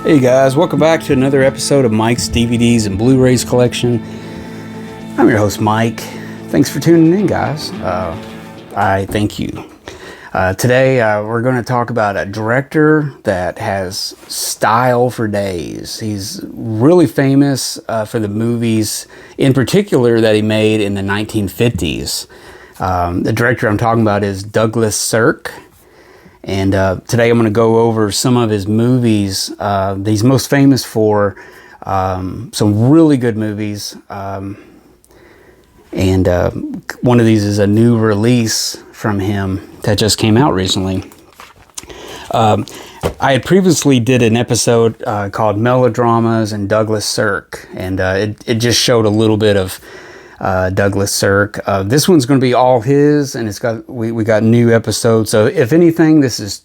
Hey guys, welcome back to another episode of Mike's DVDs and Blu-rays collection. I'm your host Mike. Thanks for tuning in, guys. I thank you. Today we're going to talk about a director that has style for days. He's really famous for the movies in particular that he made in the 1950s. The director I'm talking about is Douglas Sirk. And today I'm going to go over some of his movies that he's most famous for, some really good movies. And one of these is a new release from him that just came out recently. I had previously did an episode called Melodramas and Douglas Sirk, and it just showed a little bit of Douglas Sirk. This one's going to be all his, and it's got we got new episodes. So if anything, this is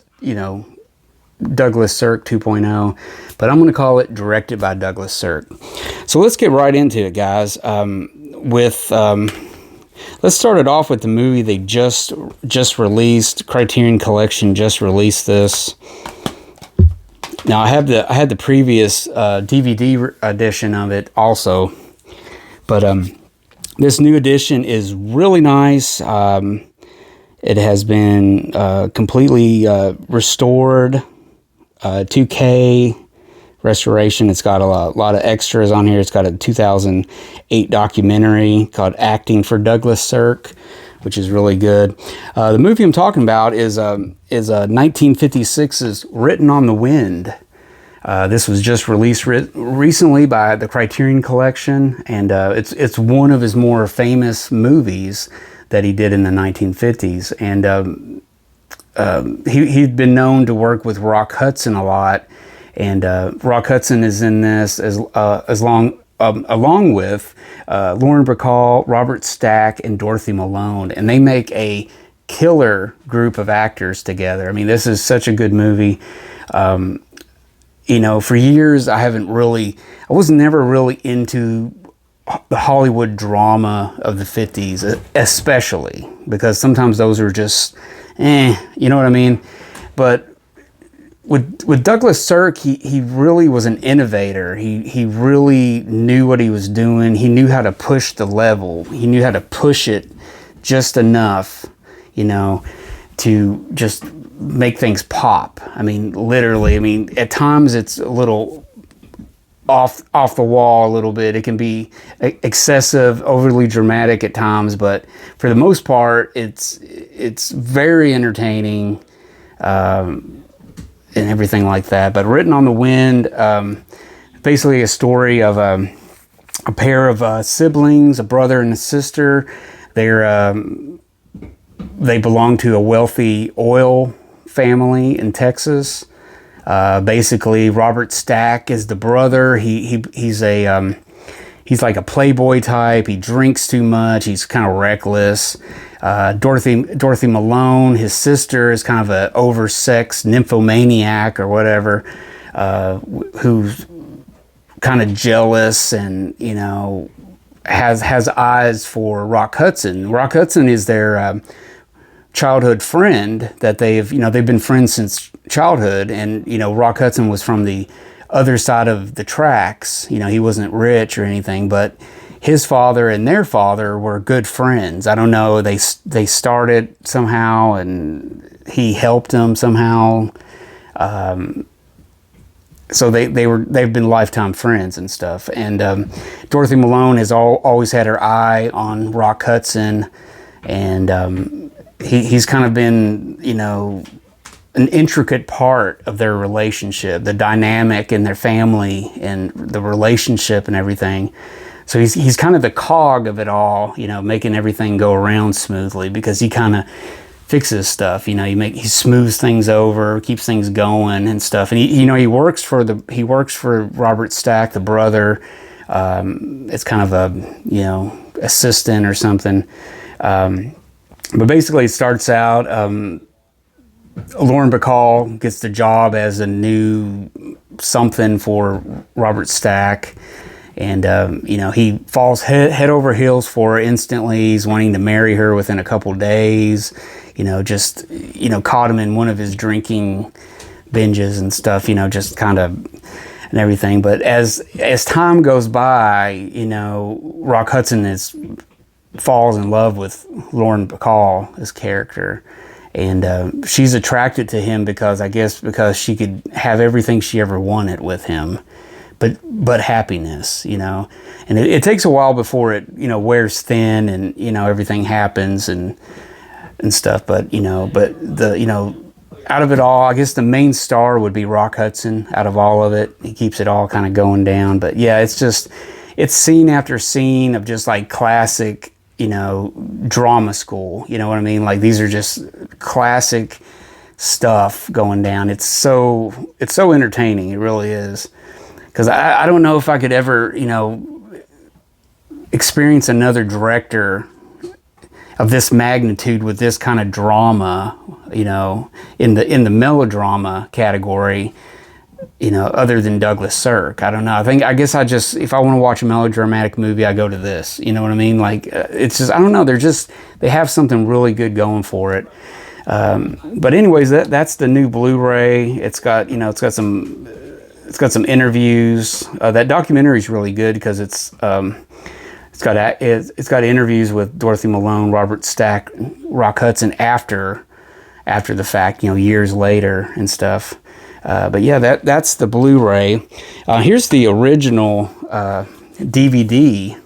Douglas Sirk 2.0, but I'm going to call it directed by Douglas Sirk. So let's get right into it, guys. Let's start it off with the movie they just released. Criterion Collection just released this. Now I had the previous DVD edition of it also, but this new edition is really nice. It has been completely restored, 2K restoration. It's got a lot of extras on here. It's got a 2008 documentary called Acting for Douglas Sirk, which is really good. The movie I'm talking about is 1956's Written on the Wind. This was just released recently by the Criterion Collection, and it's one of his more famous movies that he did in the 1950s. And he'd been known to work with Rock Hudson a lot, and Rock Hudson is in this along with Lauren Bacall, Robert Stack, and Dorothy Malone, and they make a killer group of actors together. I mean, this is such a good movie. For years, I was never really into the Hollywood drama of the 50s, especially, because sometimes those are just, you know what I mean? But with Douglas Sirk, he really was an innovator. He really knew what he was doing. He knew how to push the level. He knew how to push it just enough, to just make things pop. I mean, literally. I mean, at times it's a little off the wall a little bit. It can be excessive, overly dramatic at times, but for the most part, it's very entertaining and everything like that. But Written on the Wind, basically a story of a pair of siblings, a brother and a sister. They belong to a wealthy oil family in Texas. Basically, Robert Stack is the brother. He's like a playboy type. He drinks too much. He's kind of reckless. Dorothy Malone, his sister, is kind of an oversexed nymphomaniac or whatever, who's kind of jealous and has eyes for Rock Hudson. Rock Hudson is their childhood friend that they've been friends since childhood, and Rock Hudson was from the other side of the tracks. He wasn't rich or anything, but his father and their father were good friends. I don't know, they started somehow and he helped them somehow, so they've been lifetime friends and stuff. And Dorothy Malone has always had her eye on Rock Hudson, and he's kind of been, an intricate part of their relationship, the dynamic in their family and the relationship and everything. So he's kind of the cog of it all, making everything go around smoothly, because he kind of fixes stuff. He smooths things over, keeps things going and stuff. And he works for Robert Stack, the brother. It's kind of a assistant or something. But basically, it starts out, Lauren Bacall gets the job as a new something for Robert Stack. And, he falls head over heels for her instantly. He's wanting to marry her within a couple days. Caught him in one of his drinking binges and stuff, just kind of and everything. But as time goes by, you know, Rock Hudson falls in love with Lauren Bacall, his character, and she's attracted to him because she could have everything she ever wanted with him, but happiness, you know. And it takes a while before it, you know, wears thin, and, you know, everything happens and stuff. But, you know, out of it all, I guess the main star would be Rock Hudson. Out of all of it, he keeps it all kind of going down. But yeah, it's scene after scene of just like classic, you know, drama school. You know what I mean? Like, these are just classic stuff going down. It's so entertaining. It really is. Because I don't know if I could ever, you know, experience another director of this magnitude with this kind of drama, you know, in the melodrama category, you know, other than Douglas Sirk. I don't know. I guess if I want to watch a melodramatic movie, I go to this. You know what I mean? Like, it's just, I don't know. They have something really good going for it. But anyways, that's the new Blu-ray. It's got some interviews. That documentary is really good because it's got interviews with Dorothy Malone, Robert Stack, Rock Hudson after the fact, you know, years later and stuff. But yeah, that's the Blu-ray. Here's the original DVD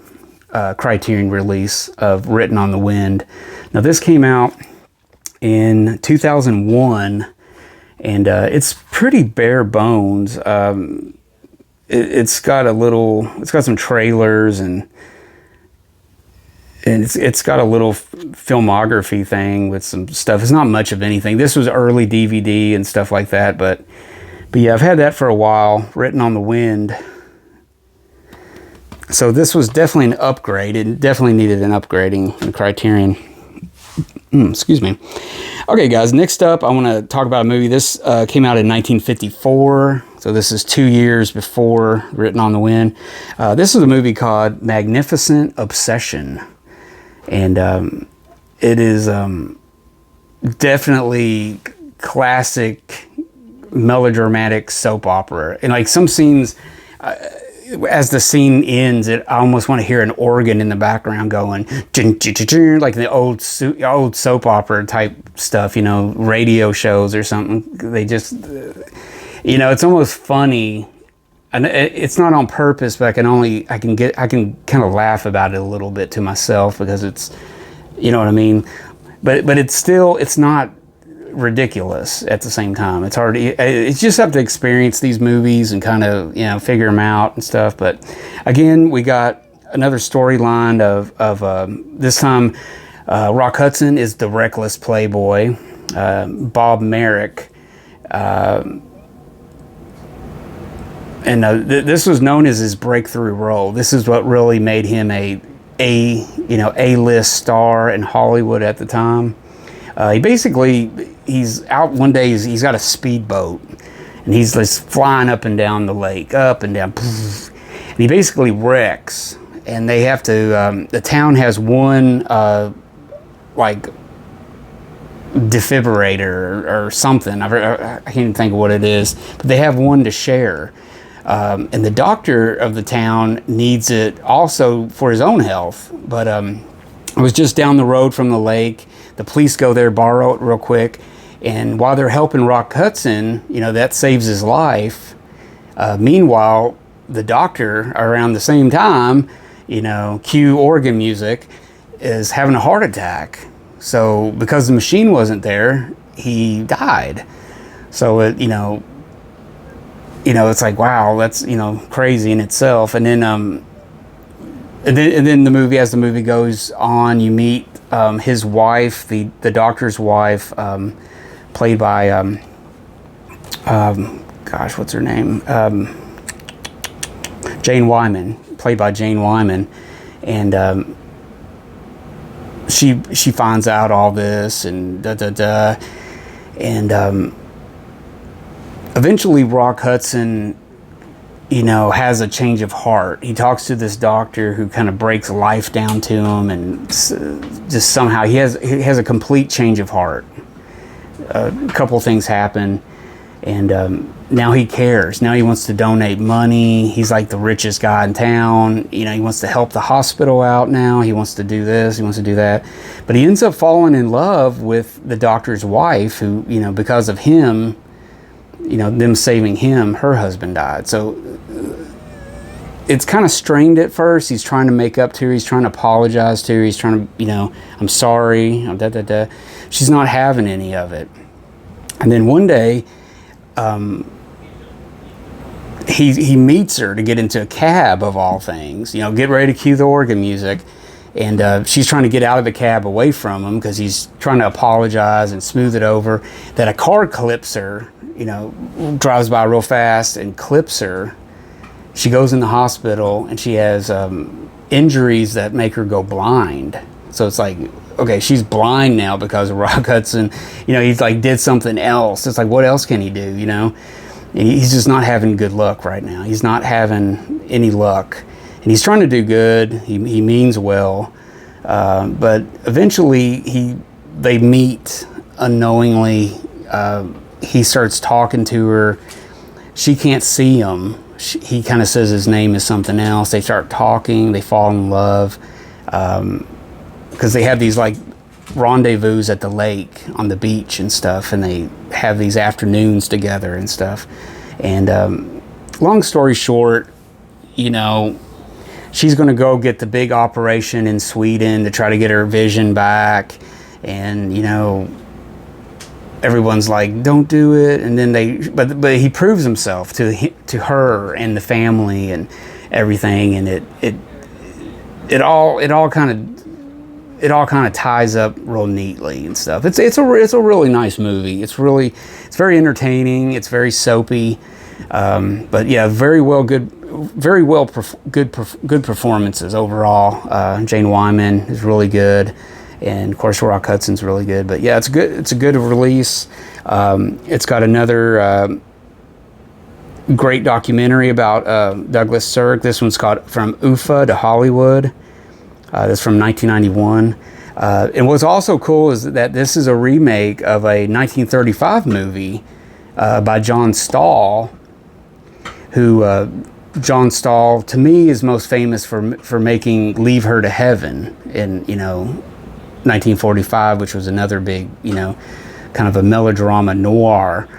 Criterion release of Written on the Wind. Now, this came out in 2001, and it's pretty bare bones. It's got some trailers, and it's got a little filmography thing with some stuff. It's not much of anything. This was early DVD and stuff like that, but yeah, I've had that for a while. Written on the Wind. So this was definitely an upgrade. It definitely needed an upgrading in Criterion. Excuse me. Okay, guys, next up, I want to talk about a movie. This came out in 1954, so this is 2 years before Written on the Wind. This is a movie called Magnificent Obsession, and it is definitely classic melodramatic soap opera. And like some scenes, as the scene ends, I almost want to hear an organ in the background going, like the old soap opera type stuff, you know, radio shows or something. They just, you know, it's almost funny. And it's not on purpose, but I can kind of laugh about it a little bit to myself because it's, you know what I mean? But it's not ridiculous at the same time. It's hard. It's just have to experience these movies and kind of, you know, figure them out and stuff. But again, we got another storyline of this time, Rock Hudson is the reckless playboy. Bob Merrick, and this was known as his breakthrough role. This is what really made him a A-list star in Hollywood at the time. He's out one day, he's got a speedboat, and he's just flying up and down the lake, up and down, and he basically wrecks, and they have to, the town has one, like, defibrillator or something. I can't even think of what it is, but they have one to share. And the doctor of the town needs it also for his own health, but it was just down the road from the lake. The police go there, borrow it real quick, and while they're helping Rock Hudson, you know, that saves his life. Meanwhile, the doctor, around the same time, you know, cue organ music, is having a heart attack. So because the machine wasn't there, he died. So it's like, wow, that's, you know, crazy in itself. And then the movie, as the movie goes on, you meet his wife, the doctor's wife, played by what's her name? Jane Wyman, played by Jane Wyman, and she finds out all this and and eventually Rock Hudson, you know, has a change of heart. He talks to this doctor who kind of breaks life down to him, and just somehow he has a complete change of heart. A couple things happen, And now he cares. Now he wants to donate money. He's like the richest guy in town. You know, he wants to help the hospital out now. He wants to do this. He wants to do that. But he ends up falling in love with the doctor's wife, who, you know, because of him, you know, them saving him, her husband died. So it's kind of strained at first. He's trying to make up to her. He's trying to apologize to her. He's trying to, you know, I'm sorry. She's not having any of it. And then one day, he meets her to get into a cab, of all things, you know, get ready to cue the organ music, and she's trying to get out of the cab away from him because he's trying to apologize and smooth it over. That a car clips her, you know, drives by real fast and clips her. She goes in the hospital and she has injuries that make her go blind. So it's like, okay, she's blind now because of Rock Hudson. You know, he's like did something else. It's like, what else can he do, you know? He's just not having good luck right now. He's not having any luck. And he's trying to do good. He means well. But eventually they meet unknowingly. He starts talking to her. She can't see him. He kind of says his name is something else. They start talking. They fall in love. Because they have these like rendezvous at the lake on the beach and stuff, and they have these afternoons together and stuff. And long story short, you know, she's going to go get the big operation in Sweden to try to get her vision back, and you know, everyone's like, don't do it. And then but he proves himself to her and the family and everything, and it all kind of ties up real neatly and stuff. It's a really nice movie. It's very entertaining. It's very soapy, but yeah, good performances overall. Jane Wyman is really good, and of course Rock Hudson's really good. But yeah, it's a good release. It's got another great documentary about Douglas Sirk. This one's called From Ufa to Hollywood. That's from 1991. And what's also cool is that this is a remake of a 1935 movie by John Stahl, who John Stahl, to me, is most famous for making Leave Her to Heaven in, you know, 1945, which was another big, you know, kind of a melodrama noir.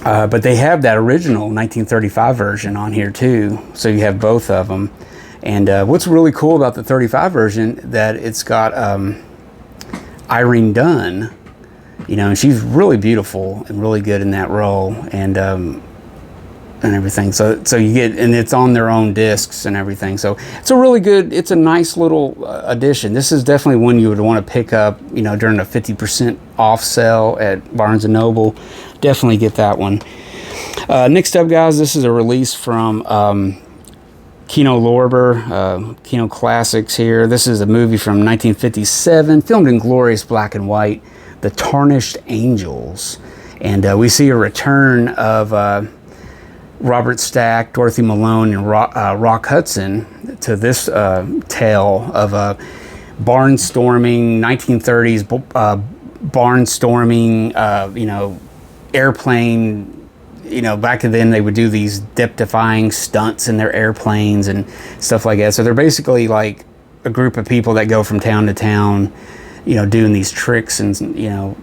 But they have that original 1935 version on here too, so you have both of them. And what's really cool about the 35 version, that it's got Irene Dunne, you know, and she's really beautiful and really good in that role, and everything. So you get, and it's on their own discs and everything. So it's a really good, it's a nice little addition. This is definitely one you would want to pick up, you know, during a 50% off sale at Barnes & Noble. Definitely get that one. Next up, guys, this is a release from Kino Lorber, Kino Classics here. This is a movie from 1957, filmed in glorious black and white, The Tarnished Angels. And we see a return of Robert Stack, Dorothy Malone, and Rock Hudson to this tale of a barnstorming, 1930s barnstorming, you know, airplane. You know, back then they would do these death-defying stunts in their airplanes and stuff like that. So they're basically like a group of people that go from town to town, you know, doing these tricks and, you know,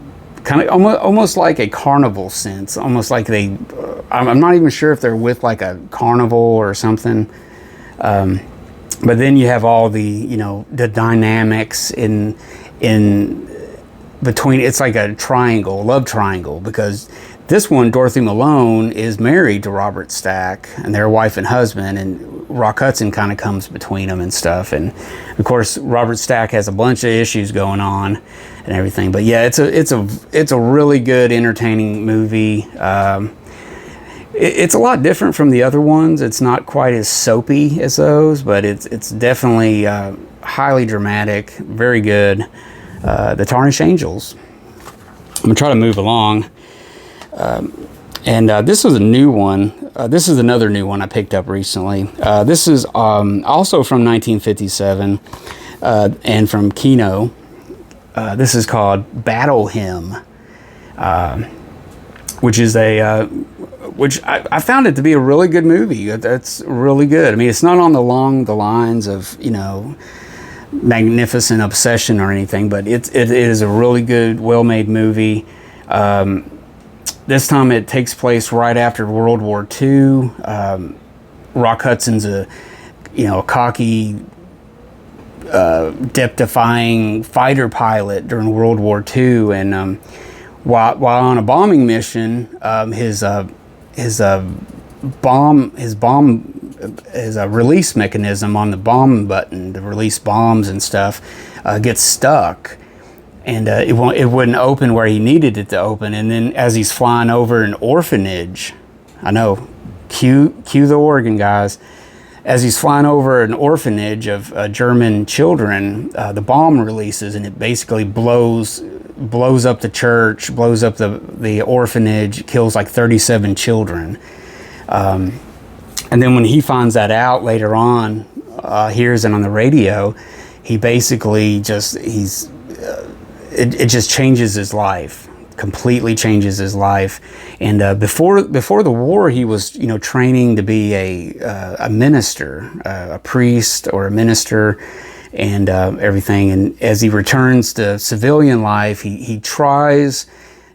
kind of almost like a carnival sense. Almost like I'm not even sure if they're with like a carnival or something. But then you have all the, you know, the dynamics in between. It's like a triangle, love triangle, because this one, Dorothy Malone, is married to Robert Stack, and they're wife and husband, and Rock Hudson kind of comes between them and stuff. And of course, Robert Stack has a bunch of issues going on and everything. But yeah, it's a really good, entertaining movie. It's a lot different from the other ones. It's not quite as soapy as those, but it's definitely highly dramatic, very good. The Tarnished Angels. I'm gonna try to move along. And this is a new one. This is another new one I picked up recently. This is also from 1957 and from Kino. This is called Battle Hymn. which is which I found it to be a really good movie. That's really good. I mean, it's not along the lines of, Magnificent Obsession or anything, but it is a really good, well-made movie. This time it takes place right after World War II. Rock Hudson's a cocky, death-defying fighter pilot during World War II, and while on a bombing mission, his release mechanism on the bomb button to release bombs and stuff gets stuck, and it wouldn't open where he needed it to open. And then as he's flying over an orphanage, I know, cue the organ, guys. As he's flying over an orphanage of German children, the bomb releases, and it basically blows up the church, blows up the orphanage, kills like 37 children. And then when he finds that out later on, hears it on the radio, he basically it just changes his life, completely changes his life. And before the war, he was training to be a minister, a priest or a minister, and everything. And as he returns to civilian life, he tries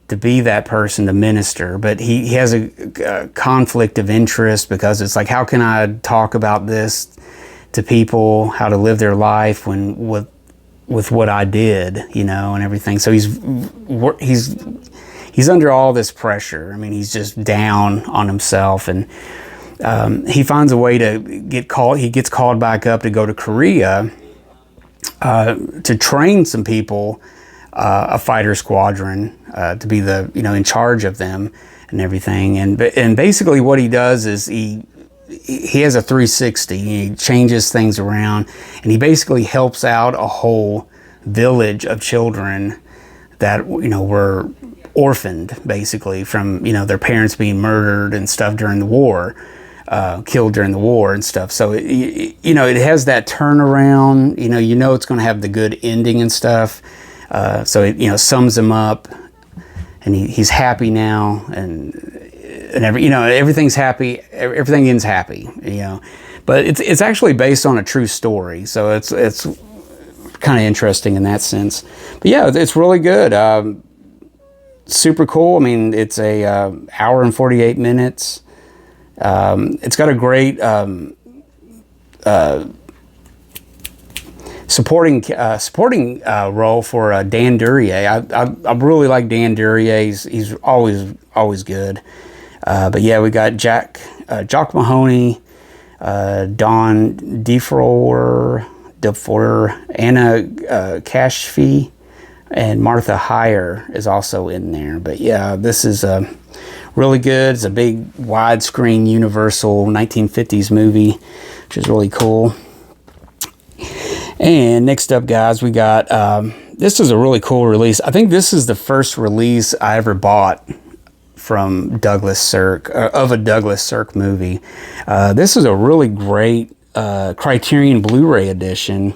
to be that person, to minister, but he has a conflict of interest, because it's like, how can I talk about this to people, how to live their life when with what I did, and everything. So he's under all this pressure. I mean, he's just down on himself, and he finds a way to get called. He gets called back up to go to Korea to train some people, a fighter squadron, to be in charge of them and everything. And basically what he does is he has a 360. He changes things around, and he basically helps out a whole village of children that were orphaned, basically, from their parents being murdered and stuff during the war, killed during the war and stuff. So it has that turnaround. It's going to have the good ending and stuff. So it sums him up, and he's happy now, and everything's happy. Everything ends happy. But it's actually based on a true story, so it's kind of interesting in that sense. But yeah, it's really good. Super cool. I mean, it's a hour and 48 minutes. It's got a great supporting role for Dan Duryea. I really like Dan Duryea. He's always good. But yeah, we got Jock Mahoney, Dawn Defour, Anna Kashfi, and Martha Heyer is also in there. But yeah, this is really good. It's a big widescreen Universal 1950s movie, which is really cool. And next up, guys, we got this is a really cool release. I think this is the first release I ever bought from Douglas Sirk, of a Douglas Sirk movie. This is a really great Criterion Blu-ray edition.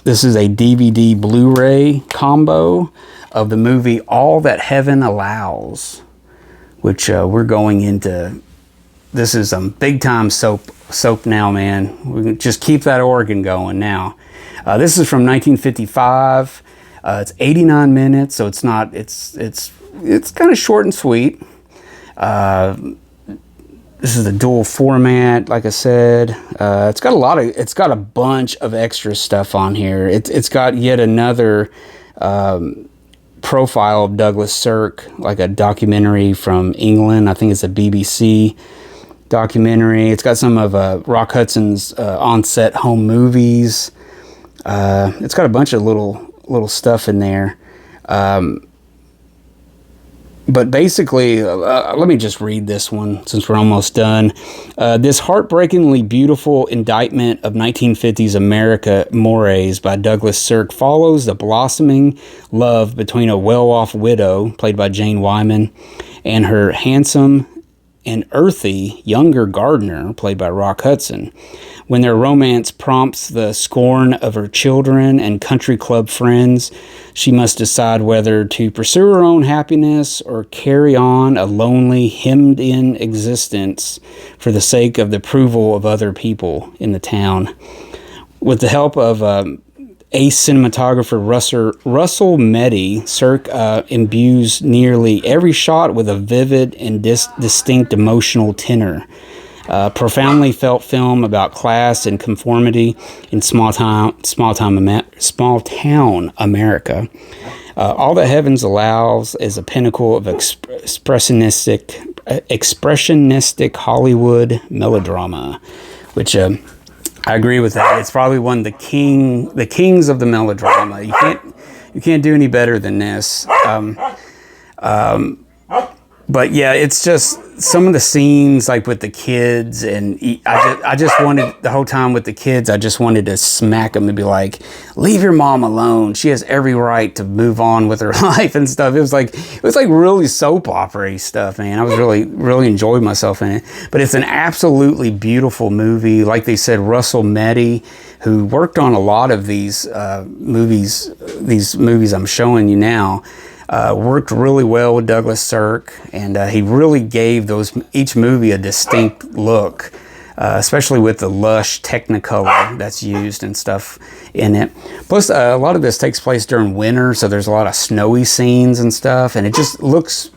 This is a DVD Blu-ray combo of the movie All That Heaven Allows, which we're going into. This is some big time soap now, man. We can just keep that organ going now. This is from 1955. It's 89 minutes, so it's not. It's kind of short and sweet. This is a dual format, like I said. It's got a bunch of extra stuff on here. It's got yet another profile of Douglas Sirk, like a documentary from England. I think it's a BBC documentary. It's got some of Rock Hudson's on-set home movies. It's got a bunch of little stuff in there. But basically, let me just read this one since we're almost done. This heartbreakingly beautiful indictment of 1950s America mores by Douglas Sirk follows the blossoming love between a well-off widow, played by Jane Wyman, and her handsome and earthy younger gardener, played by Rock Hudson. When their romance prompts the scorn of her children and country club friends, she must decide whether to pursue her own happiness or carry on a lonely, hemmed-in existence for the sake of the approval of other people in the town. With the help of ace cinematographer Russell Meddy, Sirk imbues nearly every shot with a vivid and distinct emotional tenor. Profoundly felt film about class and conformity in small town America. All That Heavens Allows is a pinnacle of expressionistic Hollywood melodrama, which I agree with that. It's probably one of the kings of the melodrama. You can't do any better than this. But yeah, it's just some of the scenes, like with the kids, and I just wanted, the whole time with the kids, I just wanted to smack them and be like, leave your mom alone. She has every right to move on with her life and stuff. It was like really soap opera-y stuff, man. I was really enjoyed myself in it. But it's an absolutely beautiful movie. Like they said, Russell Meddy, who worked on a lot of these movies I'm showing you now, worked really well with Douglas Sirk, and he really gave each movie a distinct look, especially with the lush Technicolor that's used and stuff in it. Plus, a lot of this takes place during winter, so there's a lot of snowy scenes and stuff, and it just looks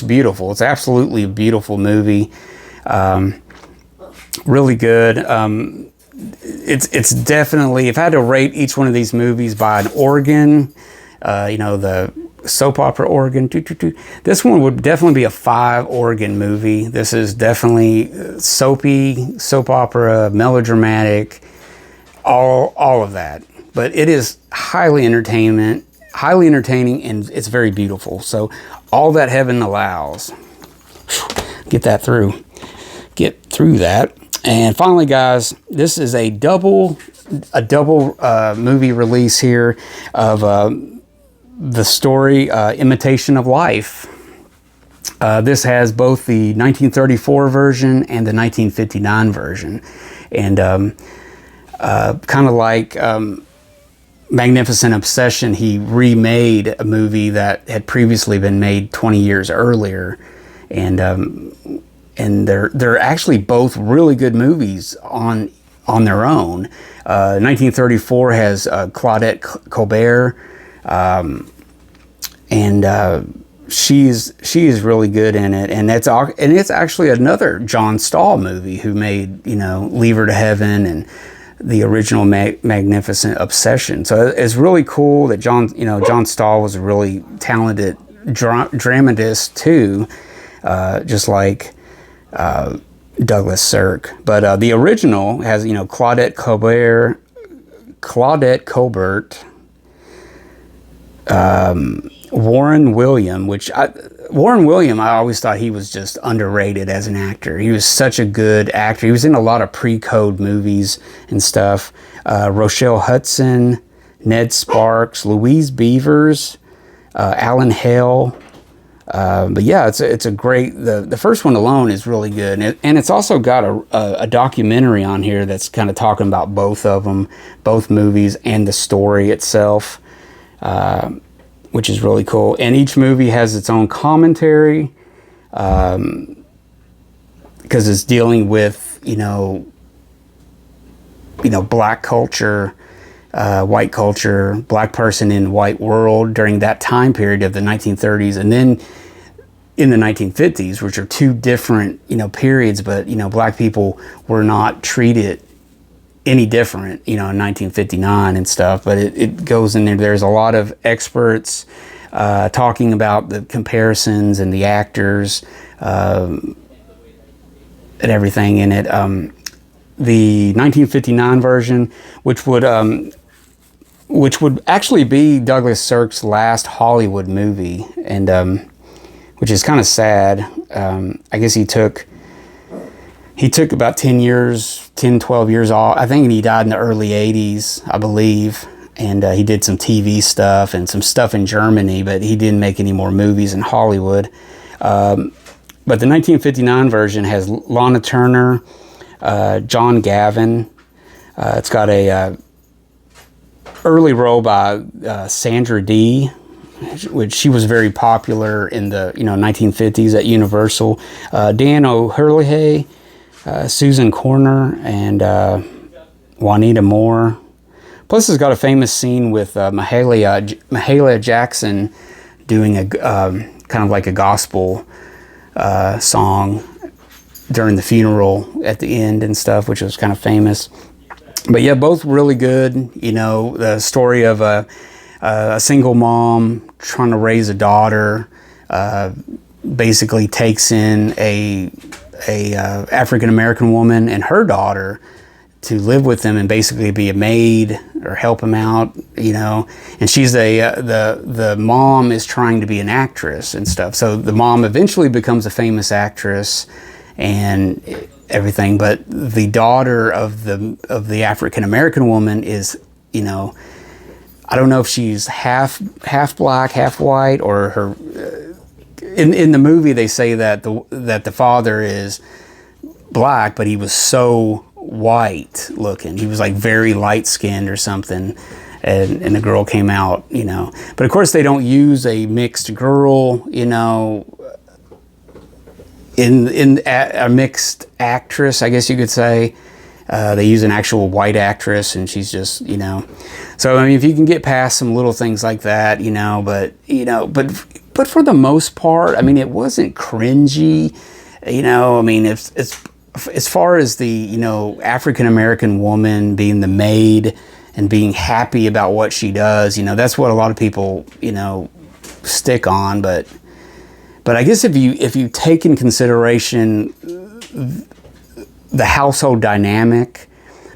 beautiful. It's absolutely a beautiful movie. Really good. It's definitely, if I had to rate each one of these movies by an organ, the soap opera organ, this one would definitely be a 5 organ movie. This is definitely soapy, soap opera, melodramatic, all of that. But it is highly entertaining, and it's very beautiful. So All That Heaven Allows. Get through that. And finally, guys, this is a double movie release here of the story Imitation of Life. This has both the 1934 version and the 1959 version. And kind of like Magnificent Obsession, he remade a movie that had previously been made 20 years earlier. And they're actually both really good movies on their own. 1934 has Claudette Colbert, and she is really good in it, and it's actually another John Stahl movie who made Leave Her to Heaven and the original Magnificent Obsession. So it's really cool that John Stahl was a really talented dramatist too, just like Douglas Sirk. But the original has Claudette Colbert. Warren William, I always thought he was just underrated as an actor. He was such a good actor. He was in a lot of pre-code movies and stuff. Rochelle Hudson, Ned Sparks, Louise Beavers, Alan Hale. But yeah, it's a great, the first one alone is really good. And it's also got a documentary on here that's kind of talking about both of them, both movies and the story itself. Which is really cool. And each movie has its own commentary, because it's dealing with, black culture, white culture, black person in white world during that time period of the 1930s. And then in the 1950s, which are two different, periods, but, black people were not treated any different, in 1959 and stuff, but it goes in there. There's a lot of experts talking about the comparisons and the actors and everything in it. The 1959 version, which would actually be Douglas Sirk's last Hollywood movie, and which is kind of sad. I guess he took about 12 years off. I think he died in the early 80s, I believe. And he did some TV stuff and some stuff in Germany, but he didn't make any more movies in Hollywood. But the 1959 version has Lana Turner, John Gavin, It's got a early role by Sandra Dee, which she was very popular in the 1950s at Universal. Dan O'Hurley, Susan Corner, and Juanita Moore. Plus, it's got a famous scene with Mahalia Jackson doing a kind of like a gospel song during the funeral at the end and stuff, which was kind of famous. But yeah, both really good. The story of a single mom trying to raise a daughter, basically takes in a African American woman and her daughter to live with them and basically be a maid or help him out, and she's the mom is trying to be an actress and stuff. So the mom eventually becomes a famous actress and everything, but the daughter of the African American woman is, I don't know if she's half black, half white, or her. In the movie, they say that the father is black, but he was so white looking. He was like very light skinned or something, and the girl came out, But of course, they don't use a mixed girl, in a mixed actress, I guess you could say. They use an actual white actress, and she's just, So I mean, if you can get past some little things like that, but for the most part, I mean, it wasn't cringy, I mean, it's as far as the, African American woman being the maid and being happy about what she does, that's what a lot of people, stick on. But I guess if you take in consideration the household dynamic,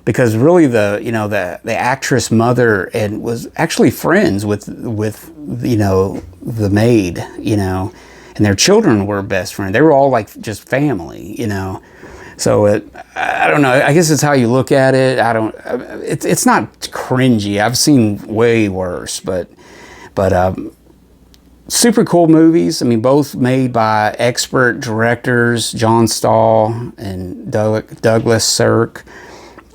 because really the actress mother and was actually friends with the maid, and their children were best friends. They were all like just family, So I don't know. I guess it's how you look at it. It's not cringy. I've seen way worse, but super cool movies. I mean, both made by expert directors, John Stahl and Douglas Sirk.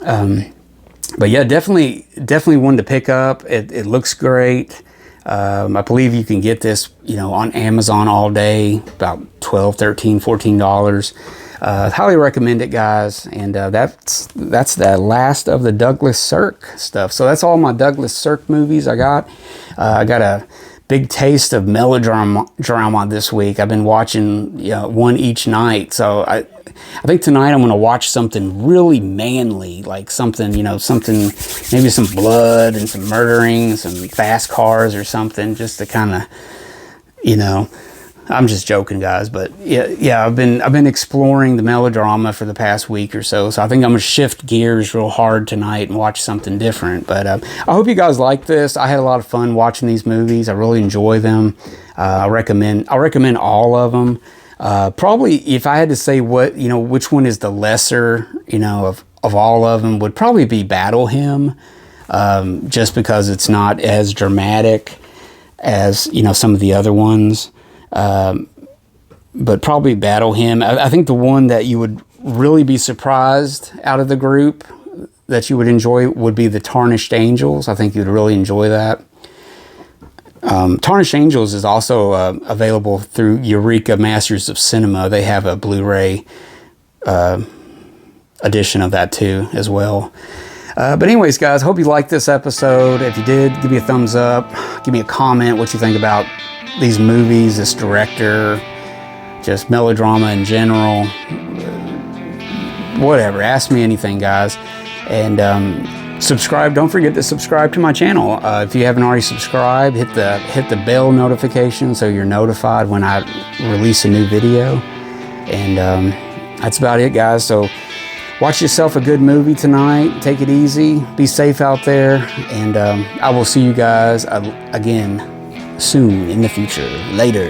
But yeah, definitely one to pick up. It looks great. I believe you can get this, on Amazon all day, about $12, $13, $14. Highly recommend it, guys. And that's the last of the Douglas Sirk stuff. So that's all my Douglas Sirk movies I got. I got a big taste of melodrama this week. I've been watching one each night. So I think tonight I'm going to watch something really manly, like something, maybe some blood and some murdering, some fast cars or something, just to kind of, I'm just joking, guys, but yeah, I've been exploring the melodrama for the past week or so. So I think I'm gonna shift gears real hard tonight and watch something different. But I hope you guys like this. I had a lot of fun watching these movies. I really enjoy them. I'll recommend all of them. Probably, if I had to say which one is the lesser, of all of them, would probably be Battle Hymn, just because it's not as dramatic as some of the other ones. But probably Battle Hymn. I think the one that you would really be surprised out of the group that you would enjoy would be the Tarnished Angels. I think you'd really enjoy that. Tarnished Angels is also available through Eureka Masters of Cinema. They have a Blu-ray edition of that too as well. But anyways, guys, hope you liked this episode. If you did, give me a thumbs up. Give me a comment what you think about these movies, this director, just melodrama in general. Whatever. Ask me anything, guys. And subscribe. Don't forget to subscribe to my channel. If you haven't already subscribed, hit the bell notification so you're notified when I release a new video. And that's about it, guys. So watch yourself a good movie tonight. Take it easy. Be safe out there. And I will see you guys again soon in the future. Later.